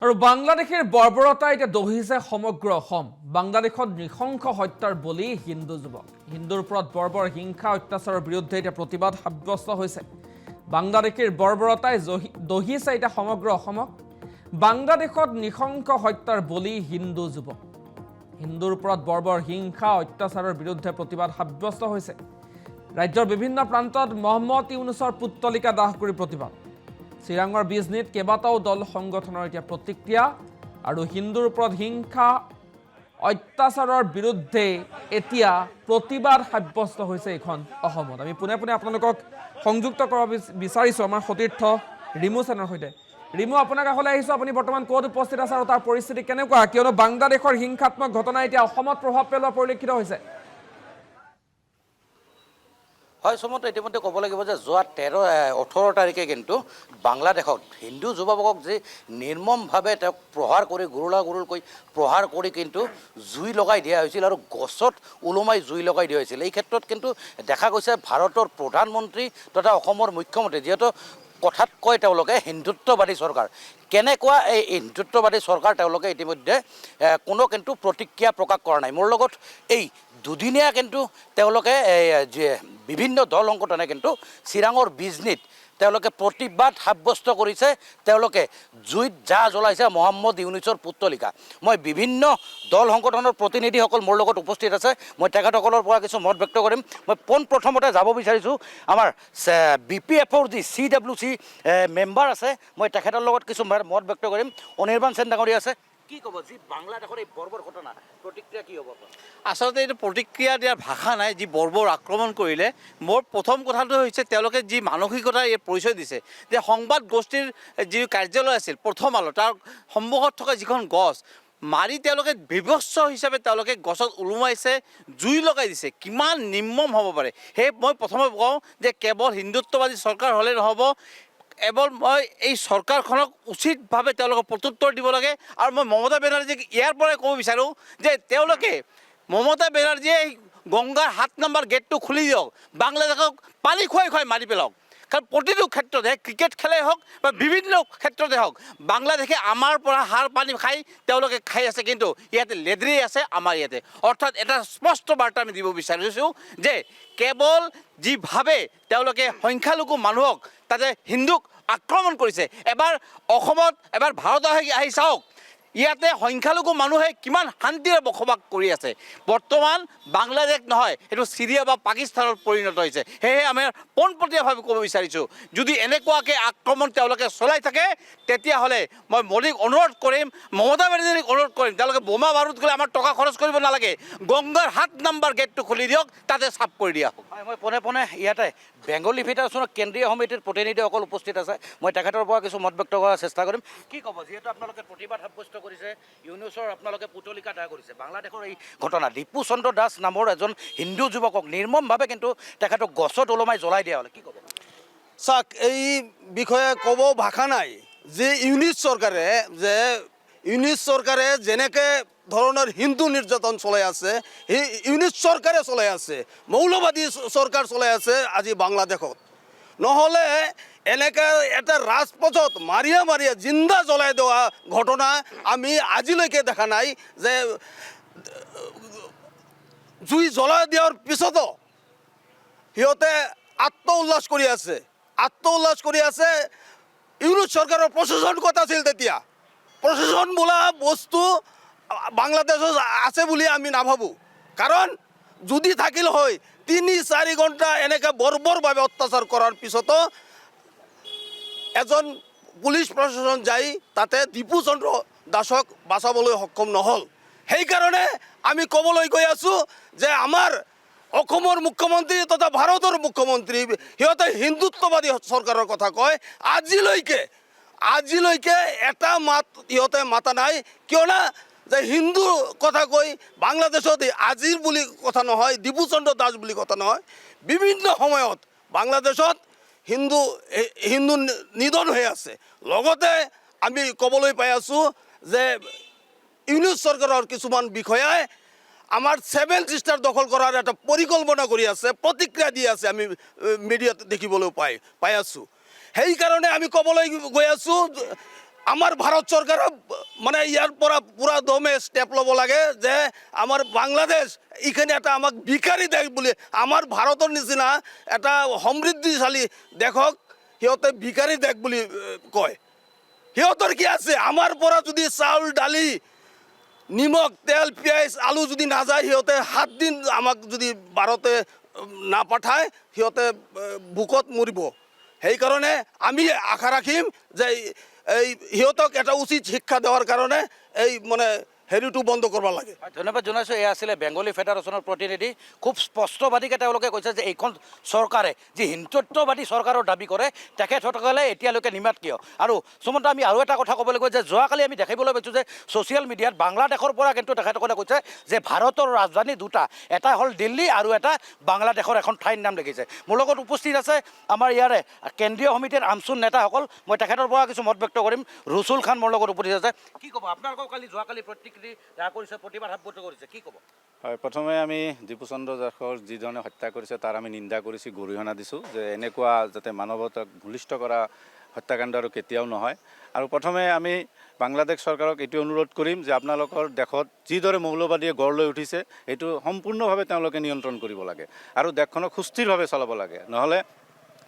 আৰু বাংলাদেশের বর্বরতা এটা দহিছে সমগ্র অসম। বাংলাদেশত নৃশংস হত্যার বলি হিন্দু যুবক। হিন্দুর উপর বর্বর হিংসা অত্যাচারের বিরুদ্ধে এটা প্রতিবাদ সাব্যস্ত হয়েছে। বাংলাদেশের বর্বরতায় দহিছে এটা সমগ্র অসমক। বাংলাদেশত নৃশংস হত্যার বলি হিন্দু যুবক। হিন্দুর উপর বর্বর হিংসা অত্যাচারের বিরুদ্ধে প্রতিবাদ সাব্যস্ত হয়েছে। রাজ্যের বিভিন্ন প্রান্তত মহম্মদ ইউনুসর পুত্তলিকা দাহ করে প্রতিবাদ। চিৰাঙৰ বিজনীত কেইবাটাও দল সংগঠনৰ এতিয়া প্ৰতিক্ৰিয়া আৰু হিন্দুৰ ওপৰত হিংসা অত্যাচাৰৰ বিৰুদ্ধে এতিয়া প্ৰতিবাদ সাব্যস্ত হৈছে এইখন অসমত। আমি পুনে পুনে আপোনালোকক সংযুক্ত কৰিব বিচাৰিছোঁ আমাৰ সতীৰ্থ ৰিমু সেনৰ সৈতে। ৰিমু, আপোনাৰ কাষলৈ আহিছোঁ। আপুনি বৰ্তমান ক'ত উপস্থিত আছে আৰু তাৰ পৰিস্থিতি কেনেকুৱা? কিয়নো বাংলাদেশৰ হিংসাত্মক ঘটনা এতিয়া অসমত প্ৰভাৱ পেলোৱা পৰিলক্ষিত হৈছে। হয়, সমত ইতিমধ্যে ক'ব লাগিব যে যোৱা 18 তাৰিখে কিন্তু বাংলাদেশত হিন্দু যুৱকক যে নিৰ্মমভাৱে তেওঁক প্ৰহাৰ কৰি গুৰুলকৈ প্ৰহাৰ কৰি কিন্তু জুই লগাই দিয়া হৈছিল আৰু গছত ওলোমাই জুই লগাই দিয়া হৈছিল। এই ক্ষেত্ৰত কিন্তু দেখা গৈছে ভাৰতৰ প্ৰধানমন্ত্ৰী তথা অসমৰ মুখ্যমন্ত্ৰী, যিহেতু কথাত কয় তেওঁলোকে হিন্দুত্ববাদী চৰকাৰ, কেনেকুৱা এই হিন্দুত্ববাদী চৰকাৰ তেওঁলোকে ইতিমধ্যে কোনো কিন্তু প্ৰতিক্ৰিয়া প্ৰকাশ কৰা নাই। মোৰ লগত এই দুদিনীয়া কিন্তু তেওঁলোকে বিভিন্ন দল সংগঠনে কিন্তু চিৰাঙৰ বিজনীত তেওঁলোকে প্ৰতিবাদ সাব্যস্ত কৰিছে। তেওঁলোকে জুইত জা জ্বলাইছে মহম্মদ ইউনুছৰ পুত্তলিকা। মই বিভিন্ন দল সংগঠনৰ প্ৰতিনিধিসকল মোৰ লগত উপস্থিত আছে। মই তেখেতসকলৰ পৰা কিছু মত ব্যক্ত কৰিম। মই পোনপ্ৰথমতে যাব বিচাৰিছোঁ আমাৰ BPFৰ যি CWC মেম্বাৰ আছে, মই তেখেতৰ লগত কিছু মত ব্যক্ত কৰিম। অনিৰ্বাণ সেন ডাঙৰীয়া আছে, কি ক'ব যি বাংলাদেশৰ এই বৰ্বৰ ঘটনা, প্ৰতিক্ৰিয়া কি হ'ব? আচলতে এইটো প্ৰতিক্ৰিয়া দিয়াৰ ভাষা নাই। যি বৰ্বৰ আক্ৰমণ কৰিলে, মোৰ প্ৰথম কথাটো হৈছে তেওঁলোকে যি মানসিকতা এই পৰিচয় দিছে যে সংবাদ গোষ্ঠীৰ যি কাৰ্যালয় আছিল প্ৰথম আলো, তাৰ সন্মুখত থকা যিখন গছ মাৰি তেওঁলোকে বিভৎস হিচাপে তেওঁলোকে গছত ওলোমাইছে, জুই লগাই দিছে। কিমান নিৰ্মম হ'ব পাৰে? সেই মই প্ৰথমে কওঁ যে কেৱল হিন্দুত্ববাদী চৰকাৰ হ'লে নহ'ব, এৱল মই এই চৰকাৰখনক উচিতভাৱে তেওঁলোকক প্ৰত্যুত্তৰ দিব লাগে। আৰু মই মমতা বেনাৰ্জীক ইয়াৰ পৰাই ক'ব বিচাৰোঁ যে তেওঁলোকে মমতা বেনাৰ্জীয়ে গংগাৰ 7 নম্বৰ গেটটো খুলি দিয়ক, বাংলাদেশক পানী খুৱাই মাৰি পেলাওক। কাৰণ প্ৰতিটো ক্ষেত্ৰতে, ক্ৰিকেট খেলেই হওক বা বিভিন্ন ক্ষেত্ৰতে হওক, বাংলাদেশে আমাৰ পৰা সাৰ পানী খাই তেওঁলোকে খাই আছে, কিন্তু ইয়াতে লেদৰি আছে আমাৰ ইয়াতে। অৰ্থাৎ এটা স্পষ্ট বাৰ্তা আমি দিব বিচাৰিছোঁ যে কেৱল যিভাৱে তেওঁলোকে সংখ্যালঘু মানুহক তাতে হিন্দুক আক্ৰমণ কৰিছে, এবাৰ অসমত এবাৰ ভাৰতত আহি চাওক, ইয়াতে সংখ্যালঘু মানুহে কিমান শান্তিৰে বসবাস কৰি আছে। বৰ্তমান বাংলাদেশ নহয়, এইটো চিৰিয়া বা পাকিস্তানত পৰিণত হৈছে। সেয়েহে আমি পোনপটীয়াভাৱে ক'ব বিচাৰিছোঁ, যদি এনেকুৱাকৈ আক্ৰমণ তেওঁলোকে চলাই থাকে, তেতিয়াহ'লে মই মোদীক অনুৰোধ কৰিম, মমতা বেনাৰ্জীক অনুৰোধ কৰিম, তেওঁলোকে বোমা বাৰুদ গ'লে আমাৰ টকা খৰচ কৰিব নালাগে, গংগাৰ 7 নম্বৰ গেটটো খুলি দিয়ক, তাতে চাপ কৰি দিয়া হওক। মই পোনে পোনে ইয়াতে বেংগলী ফেডাৰেশ্যনৰ কেন্দ্ৰীয় সমিতিৰ প্ৰতিনিধিসকল উপস্থিত আছে। মই তেখেতৰ পৰা কিছু মত ব্যক্ত কৰাৰ চেষ্টা কৰিম। কি ক'ব, যিহেতু আপোনালোকে প্ৰতিবাদ সাব্যস্ত কৰিছে, ইউনুছৰ আপোনালোকে পুতলিকা দাহ কৰিছে, বাংলাদেশৰ এই ঘটনা দীপু চন্দ্ৰ দাস নামৰ এজন হিন্দু যুৱকক নিৰ্মমভাৱে কিন্তু তেখেতক গছত ওলমাই জ্বলাই দিয়া হ'লে কি ক'ব? চাওক, এই বিষয়ে ক'ব ভাষা নাই যে ইউনিট চৰকাৰে যেনেকৈ ধৰণৰ হিন্দু নিৰ্যাতন চলাই আছে, সেই ইউনিট চৰকাৰে চলাই আছে, মৌলবাদী চৰকাৰ চলাই আছে আজি বাংলাদেশত। নহ'লে এনেকৈ এটা ৰাজপথত মাৰিয়া জিন্দা জ্বলাই দিয়া ঘটনা আমি আজিলৈকে দেখা নাই। যে জুই জ্বলাই দিয়াৰ পিছতো সিহঁতে আত্মউল্লাস কৰি আছে। ইউনিট চৰকাৰৰ প্ৰশাসন ক'ত আছিল তেতিয়া? প্ৰশাসন বোলা বস্তু বাংলাদেশত আছে বুলি আমি নাভাবোঁ। কাৰণ যদি থাকিল হয় 3-4 ঘণ্টা এনেকৈ বৰ্বৰভাৱে অত্যাচাৰ কৰাৰ পিছতো এজন পুলিচ প্ৰশাসন যাই তাতে দীপু চন্দ্ৰ দাসক বাচাবলৈ সক্ষম নহ'ল। সেইকাৰণে আমি ক'বলৈ গৈ আছোঁ যে আমাৰ অসমৰ মুখ্যমন্ত্ৰী তথা ভাৰতৰ মুখ্যমন্ত্ৰী সিহঁতে হিন্দুত্ববাদী চৰকাৰৰ কথা কয়। আজিলৈকে এটা মাত সিহঁতে মাতা নাই। কিয়না যে হিন্দু কথা কৈ বাংলাদেশত আজিৰ বুলি কথা নহয়, দীপু চন্দ্ৰ দাস বুলি কথা নহয়, বিভিন্ন সময়ত বাংলাদেশত হিন্দু নিধন হৈ আছে। লগতে আমি ক'বলৈ পাই আছোঁ যে ইউনিট চৰকাৰৰ কিছুমান বিষয়াই আমাৰ 7 সিষ্টাৰ দখল কৰাৰ এটা পৰিকল্পনা কৰি আছে, প্ৰতিক্ৰিয়া দি আছে, আমি মিডিয়াত দেখিবলৈ পাই আছোঁ। সেইকাৰণে আমি ক'বলৈ গৈ আছোঁ আমাৰ ভাৰত চৰকাৰে মানে ইয়াৰ পৰা পুৰা দমে ষ্টেপ ল'ব লাগে যে আমাৰ বাংলাদেশ এইখানে এটা আমাক ভিকাৰী দেশ বুলি, আমাৰ ভাৰতৰ নিচিনা এটা সমৃদ্ধিশালী দেশক সিহঁতে ভিকাৰী দেশ বুলি কয়। সিহঁতৰ কি আছে? আমাৰ পৰা যদি চাউল দালি নিমখ তেল পিঁয়াজ আলু যদি নাযায়, সিহঁতে 7 দিন আমাক যদি ভাৰতে নাপঠায়, সিহঁতে ভোকত মৰিব। সেইকাৰণে আমি আশা ৰাখিম যে এই সিহঁতক এটা উচিত শিক্ষা দেওয়াৰ কাৰণে এই মানে হেৰিটো বন্ধ কৰিব লাগে। ধন্যবাদ জনাইছোঁ। এয়া আছিলে বেংগলী ফেডাৰেশ্যনৰ প্ৰতিনিধি। খুব স্পষ্টবাদীকে তেওঁলোকে কৈছে যে এইখন চৰকাৰে যি হিন্দুত্ববাদী চৰকাৰৰ দাবী কৰে, তেখেতসকলে এতিয়ালৈকে নিমাত কিয়? আৰু সুমন্ত, আমি আৰু এটা কথা ক'ব লাগিব যে যোৱাকালি আমি দেখিবলৈ পাইছোঁ যে ছ'চিয়েল মিডিয়াত বাংলাদেশৰ পৰা কিন্তু তেখেতসকলে কৈছে যে ভাৰতৰ ৰাজধানী দুটা, এটা হ'ল দিল্লী আৰু এটা বাংলাদেশৰ এখন ঠাইৰ নাম লিখিছে। মোৰ লগত উপস্থিত আছে আমাৰ ইয়াৰে কেন্দ্ৰীয় সমিতিৰ আমচুৰ নেতাসকল। মই তেখেতৰ পৰা কিছু মত ব্যক্ত কৰিম। ৰুচুল খান মোৰ লগত উপস্থিত আছে। কি ক'ব আপোনালোকক যোৱাকালি প্ৰতিক্ৰিয়া কৰিছে, প্ৰতিবাদ সাব্যস্ত কৰিছে, কি ক'ব? হয়, প্ৰথমে আমি দীপুচন্দ্ৰ দাসৰ যিধৰণে হত্যা কৰিছে তাৰ আমি নিন্দা কৰিছোঁ, গৰিহণা দিছোঁ যে এনেকুৱা যাতে মানৱতাক ভূলিষ্ঠ কৰা হত্যাকাণ্ড আৰু কেতিয়াও নহয়। আৰু প্ৰথমে আমি বাংলাদেশ চৰকাৰক এইটো অনুৰোধ কৰিম যে আপোনালোকৰ দেশত যিদৰে মৌলবাদীয়ে গঢ় লৈ উঠিছে এইটো সম্পূৰ্ণভাৱে তেওঁলোকে নিয়ন্ত্ৰণ কৰিব লাগে আৰু দেশখনক সুস্থিৰভাৱে চলাব লাগে। নহ'লে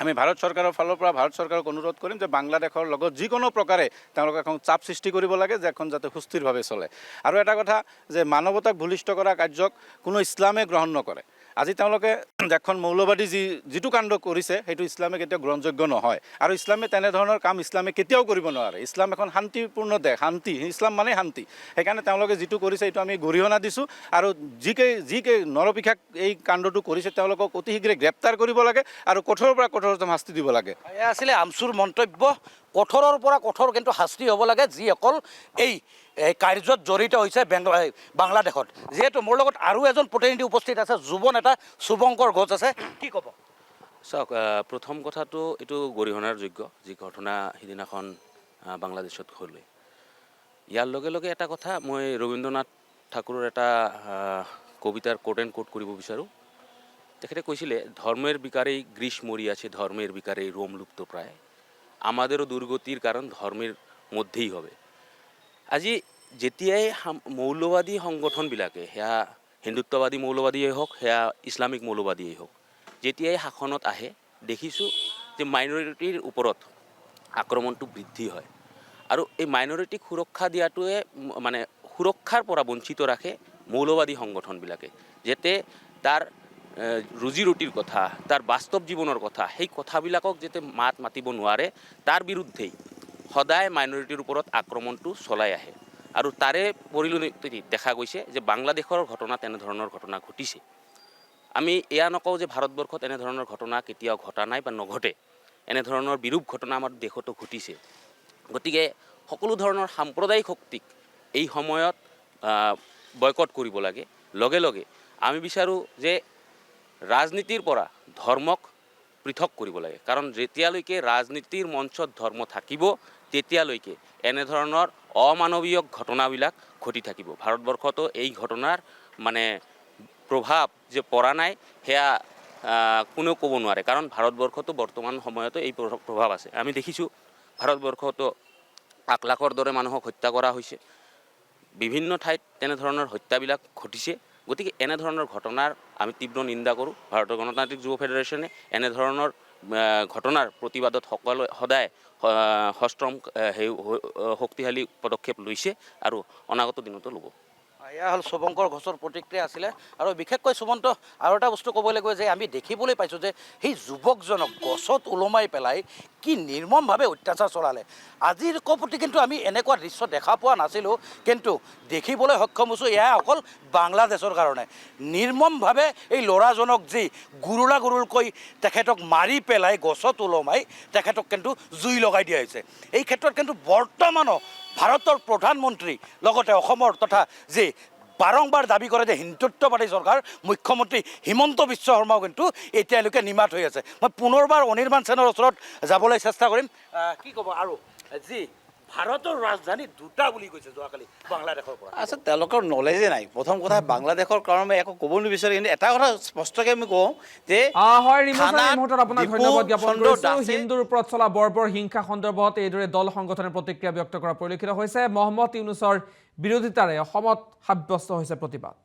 আমি ভাৰত চৰকাৰৰ ফালৰ পৰা ভাৰত চৰকাৰক অনুৰোধ কৰিম যে বাংলাদেশৰ লগত যিকোনো প্ৰকাৰে তেওঁলোকে এখন চাপ সৃষ্টি কৰিব লাগে যে এখন যাতে সুস্থিৰভাৱে চলে। আৰু এটা কথা যে মানৱতাক ভূলিষ্ঠ কৰা কাৰ্যক কোনো ইছলামে গ্ৰহণ নকৰে। আজি তেওঁলোকে দেশখন মৌলবাদী যিটো কাণ্ড কৰিছে সেইটো ইছলামে কেতিয়াও গ্ৰহণযোগ্য নহয় আৰু ইছলামে তেনেধৰণৰ কাম ইছলামে কেতিয়াও কৰিব নোৱাৰে। ইছলাম এখন শান্তিপূৰ্ণ দেশ, শান্তি, ইছলাম মানে শান্তি। সেইকাৰণে তেওঁলোকে যিটো কৰিছে এইটো আমি গৰিহণা দিছোঁ আৰু যিকে নৰপিশাক এই কাণ্ডটো কৰিছে তেওঁলোকক অতি শীঘ্ৰে গ্ৰেপ্তাৰ কৰিব লাগে আৰু কঠোৰৰ পৰা কঠোৰতম শাস্তি দিব লাগে। এয়া আছিলে আমচুৰ মন্তব্য। কঠোৰৰ পৰা কঠোৰ কিন্তু শাস্তি হ'ব লাগে যিসকল এই কাৰ্যত জড়িত হৈছে বাংলাদেশত। যিহেতু মোৰ লগত আৰু এজন প্ৰতিনিধি উপস্থিত আছে, যুৱ নেতা শুভঙ্কৰ ঘোষ আছে, কি ক'ব? চাওক, প্ৰথম কথাটো এইটো গৰিহণাৰ যোগ্য যি ঘটনা সিদিনাখন বাংলাদেশত হ'ল। ইয়াৰ লগে লগে এটা কথা মই ৰবীন্দ্ৰনাথ ঠাকুৰৰ এটা কবিতাৰ কোট এণ্ড কোট কৰিব বিচাৰোঁ। তেখেতে কৈছিলে, ধর্মের বিকারেই গ্রীষ মরিয়াছে, ধর্মের বিকারেই রোম লুপ্ত প্রায়, আমাদেরও দুর্গতির কারণ ধর্মের মধ্যেই হবে। আজি যেতিয়াই মৌলবাদী সংগঠনবিলাকে, সেয়া হিন্দুত্ববাদী মৌলবাদীয়েই হওক, সেয়া ইছলামিক মৌলবাদীয়েই হওক, যেতিয়াই শাসনত আহে দেখিছোঁ যে মাইনৰিটিৰ ওপৰত আক্ৰমণটো বৃদ্ধি হয় আৰু এই মাইনৰিটিক সুৰক্ষা দিয়াটোৱে মানে সুৰক্ষাৰ পৰা বঞ্চিত ৰাখে মৌলবাদী সংগঠনবিলাকে, যাতে তাৰ ৰুজি ৰুটিৰ কথা, তাৰ বাস্তৱ জীৱনৰ কথা, সেই কথাবিলাকক যাতে মাতিব নোৱাৰে, তাৰ বিৰুদ্ধেই সদায় মাইনৰিটিৰ ওপৰত আক্ৰমণটো চলাই আহে। আৰু তাৰে পৰিলক্ষিত দেখা গৈছে যে বাংলাদেশৰ ঘটনা তেনেধৰণৰ ঘটনা ঘটিছে। আমি এয়া নকওঁ যে ভাৰতবৰ্ষত এনেধৰণৰ ঘটনা কেতিয়াও ঘটা নাই বা নঘটে, এনেধৰণৰ বিৰূপ ঘটনা আমাৰ দেশতো ঘটিছে। গতিকে সকলো ধৰণৰ সাম্প্ৰদায়িক শক্তিক এই সময়ত বয়কট কৰিব লাগে। লগে লগে আমি বিচাৰোঁ যে ৰাজনীতিৰ পৰা ধৰ্মক পৃথক কৰিব লাগে, কাৰণ যেতিয়ালৈকে ৰাজনীতিৰ মঞ্চত ধৰ্ম থাকিব তেতিয়ালৈকে এনেধৰণৰ অমানৱীয় ঘটনাবিলাক ঘটি থাকিব। ভাৰতবৰ্ষতো এই ঘটনাৰ মানে প্ৰভাৱ যে পৰা নাই সেয়া কোনেও ক'ব নোৱাৰে, কাৰণ ভাৰতবৰ্ষতো বৰ্তমান সময়তো এই প্ৰভাৱ আছে। আমি দেখিছোঁ ভাৰতবৰ্ষতো 1 লাখৰ দৰে মানুহক হত্যা কৰা হৈছে, বিভিন্ন ঠাইত তেনেধৰণৰ হত্যাবিলাক ঘটিছে। গতিকে এনেধৰণৰ ঘটনাৰ আমি তীব্ৰ নিন্দা কৰোঁ। ভাৰতৰ গণতান্ত্ৰিক যুৱ ফেডাৰেশ্যনে এনেধৰণৰ ঘটনাৰ প্ৰতিবাদত সদায় সষ্ট্ৰম শক্তিশালী পদক্ষেপ লৈছে আৰু অনাগত দিনতো ল'ব। এয়া হ'ল শুভঙ্কৰ ঘোষৰ প্ৰতিক্ৰিয়া আছিলে। আৰু বিশেষকৈ সুমন্ত, আৰু এটা বস্তু ক'ব লাগিব যে আমি দেখিবলৈ পাইছোঁ যে সেই যুৱকজনক গছত ওলমাই পেলাই কি নিৰ্মমভাৱে অত্যাচাৰ চলালে। আজিৰ প্ৰতি কিন্তু আমি এনেকুৱা দৃশ্য দেখা পোৱা নাছিলোঁ, কিন্তু দেখিবলৈ সক্ষম হৈছোঁ এয়া অকল বাংলাদেশৰ কাৰণে। নিৰ্মমভাৱে এই ল'ৰাজনক যি গুৰুলকৈ তেখেতক মাৰি পেলাই গছত ওলমাই তেখেতক কিন্তু জুই লগাই দিয়া হৈছে। এই ক্ষেত্ৰত কিন্তু বৰ্তমানো ভাৰতৰ প্ৰধানমন্ত্ৰী লগতে অসমৰ তথা যি বাৰম্বাৰ দাবী কৰে যে হিন্দুত্ববাদী চৰকাৰ, মুখ্যমন্ত্ৰী হিমন্ত বিশ্ব শৰ্মাও কিন্তু এতিয়ালৈকে নিমাত হৈ আছে। মই পুনৰবাৰ অনিৰ্বাণ সেনৰ ওচৰত যাবলৈ চেষ্টা কৰিম। কি ক'ব আৰু যি ভাৰতৰ ৰাজধানী দুটা বুলি কৈছে যোৱাকালি বাংলাদেশৰ পৰা। আচলতে তেওঁলোকৰ নলেজে নাই। প্ৰথম কথা বাংলাদেশৰ কাৰণে একো ক'ব নিবিচাৰে, কিন্তু এটা কথা স্পষ্টকৈ আমি কওঁ যে হয় ৰিমা ছাৰ, এই থানাত মুহূৰ্তত আপোনাক ডিপু ধন্যবাদ জ্ঞাপন চন্দ্ৰ কৰিছোঁ। দাসে হিন্দুৰ ওপৰত চলা বৰ্বৰ হিংসা সন্দৰ্ভত এইদৰে দল সংগঠনে প্ৰতিক্ৰিয়া ব্যক্ত কৰা পৰিলক্ষিত হৈছে। মহম্মদ ইউনুছৰ বিৰোধিতাৰে অসমত সাব্যস্ত হৈছে প্ৰতিবাদ।